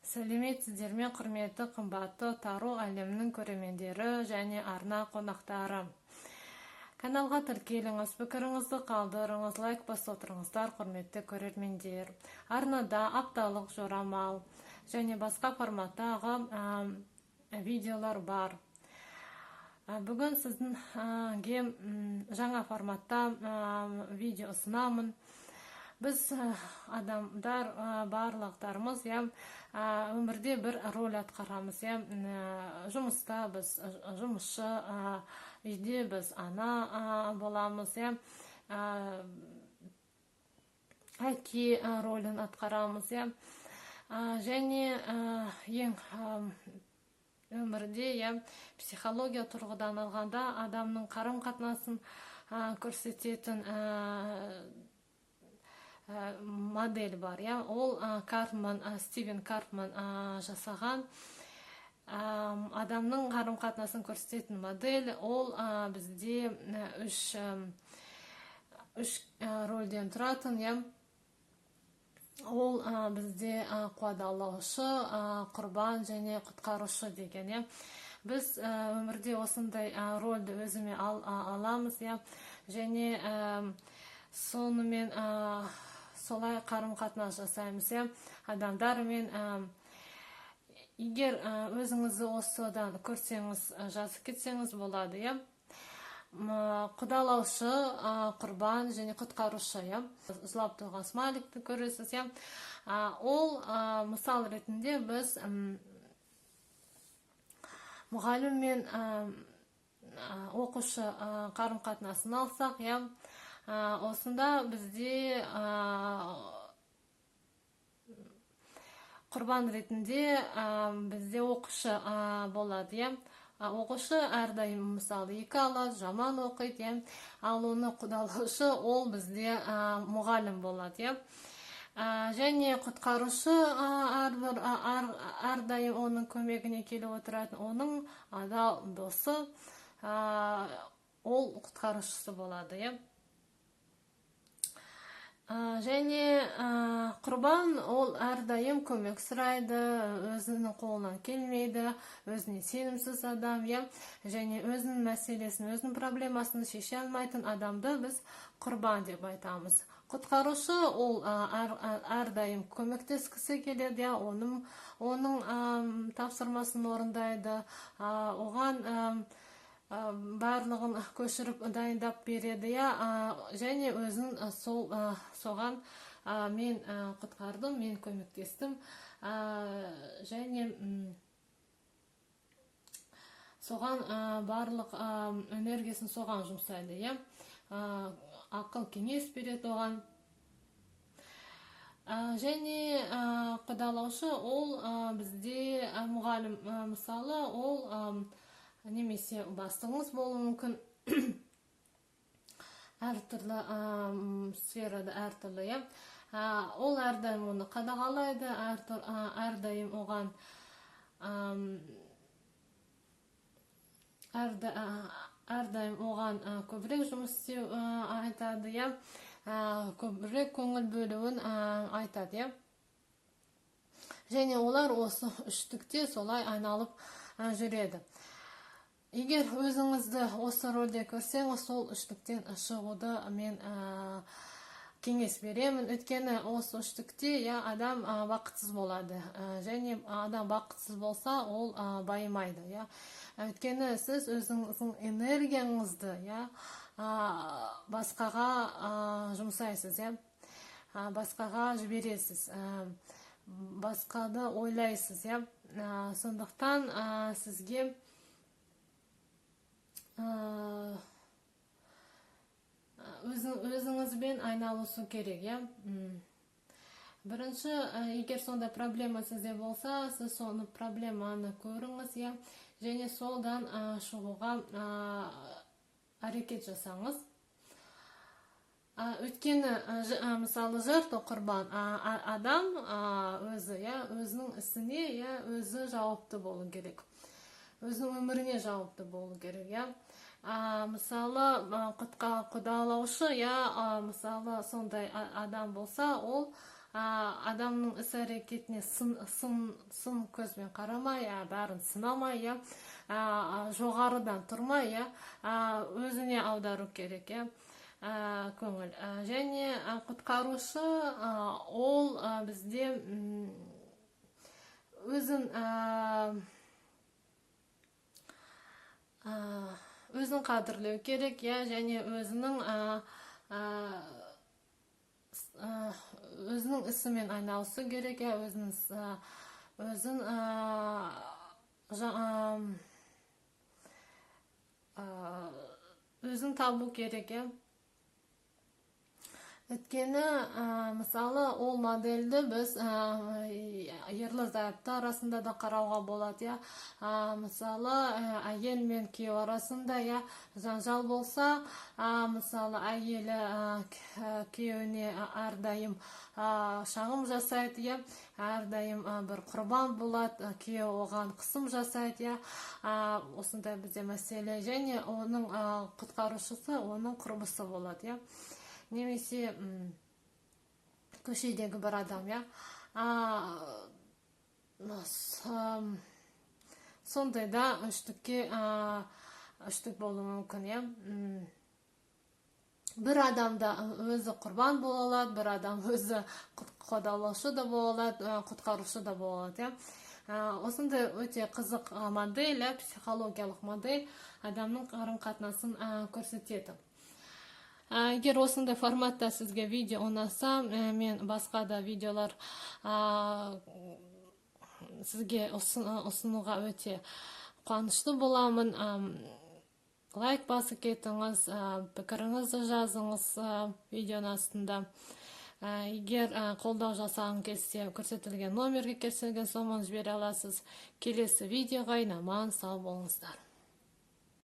Сәлеметсіздер ме, құрметті қымбатты Тару әлемнің көрермендері және арна қонақтары. Каналға тіркеліңіз, пікіріңізді қалдырыңыз, лайк басып отырыңыздар, құрметті көрермендер. Арнада апталық жорамал және басқа форматтағы видеолар бар. Бүгін сіздің жаңа форматта видео ұсынамын. Біз адамдар барлықтарымыз өмірде бір роль атқарамыз. Жұмыста біз жұмысшы, үйде біз ана боламыз. Әке ролін атқарамыз. Және ең өмірде психология тұрғыдан алғанда адамның қарым-қатынасын көрсететін модель бар. Ол Стивен Карпман жасаған адамның қарым-қатынасын көрсететін модель. Ол бізде үш рөлден тұратын. Ол бізде қуадалаушы, құрбан және құтқарушы деген. Біз өмірде осындай рөлді өзіме аламыз. Және сонымен солай қарым-қатынас жасаймыз адамдармен. Егер өзіңізді осыдан көрсеңіз, жазып кетсеңіз болады. Құдалаушы, құрбан және құтқарушы. Жылап тұрған смайликті көресіз. Ол мысал ретінде біз мұғалім мен оқушы қарым-қатынасын алсақ, осында бізде құрбан ретінде бізде оқушы болады. Оқушы әрдайым мысалы 2 алады, жаман оқиды. Ал оны құдалаушы ол бізде мұғалім болады. Және құтқарушы әрдайым оның көмегіне келіп отыратын, оның адал досы, ол құтқарушысы болады. Және құрбан ол әрдайым көмек сұрайды, өзінің қолынан келмейді, өзіне сенімсіз адам. Және өзінің мәселесін, өзінің проблемасын шеше алмайтын адамды біз құрбан деп айтамыз. Құтқарушы ол әрдайым көмектескісі келеді, оның тапсырмасын орындайды, оған барлығын көшіріп дайындап береді. Және өзін соған мен құтқардым, мен көмектестім. Және соған барлық энергиясын соған жұмсайды. Ақыл кеңес береді оған. Және құдалаушы ол бізде мұғалім, мысалы, ол немесе бастығыңыз болуы мүмкін. Әртүрлі сферада әртүрлі. Ол әрдайым оны қадағалайды, әрдайым оған көбірек жұмыс істеу айтады, көбірек көңіл бөлуін айтады. Және олар осы үштікте солай айналып жүреді. Егер өзіңізді осы рөлде көрсеңіз, сол үштіктен шығуды мен кеңес беремін. Өйткені осы үштікте адам бақытсыз болады. Және адам бақытсыз болса, ол байымайды. Өйткені сіз өзіңіздің энергияңызды басқаға жұмсайсыз, басқаға жібересіз, басқаны ойлайсыз. Сондықтан сізге өзіңізбен айналысу керек. Бірінші, егер сонда проблема сізде болса, сіз соны проблеманы көріңіз, және солдан шығуға әрекет жасаңыз. Өйткені, мысалы, жертва құрбан адам өзі, өзінің ісіне өзі жауапты болу керек. Өзінің өміріне жауапты болу керек. Мысалы, құдалаушы, мысалы, сондай адам болса, ол адамның іс-әрекетіне сын көзбен қарамай, бәрін сынамай, жоғарыдан тұрмай, өзіне аудару керек, көңіл. Және құтқарушы ол бізде өзін қадірлеу керек, және өзінің ісімен айналысу керек, өзін табу керек. Өткені, мысалы, ол модельді біз ерлі-зайыпты арасында да қарауға болады. Мысалы, әйел мен күйеу арасында жанжал болса, мысалы, әйелі күйеуіне әрдайым шағым жасайды, әрдайым бір құрбан болады, күйеу оған қысым жасайды, осындай бізде мәселе. Және оның құтқарушысы оның құрбысы болады. Немесе көшедегі бір адам, сондайда үштік болуы мүмкін. Бір адамда өзі құрбан бола алады, бір адам өзі қудалаушы да бола алады, құтқарушы да бола алады. Осындай өте қызық модель, психологиялық модель адамның қарым-қатынасын көрсетеді. Егер осындай форматта сізге видео ұнаса, мен басқа да видеолар сізге ұсынуға өте қуанышты боламын. Лайк басып кетіңіз, пікіріңізді жазыңыз видеоның астында. Егер қолдау жасағың келсе, көрсетілген номерге келсеңіз соманы жібере аласыз. Келесі видеоға аман сау болыңыздар.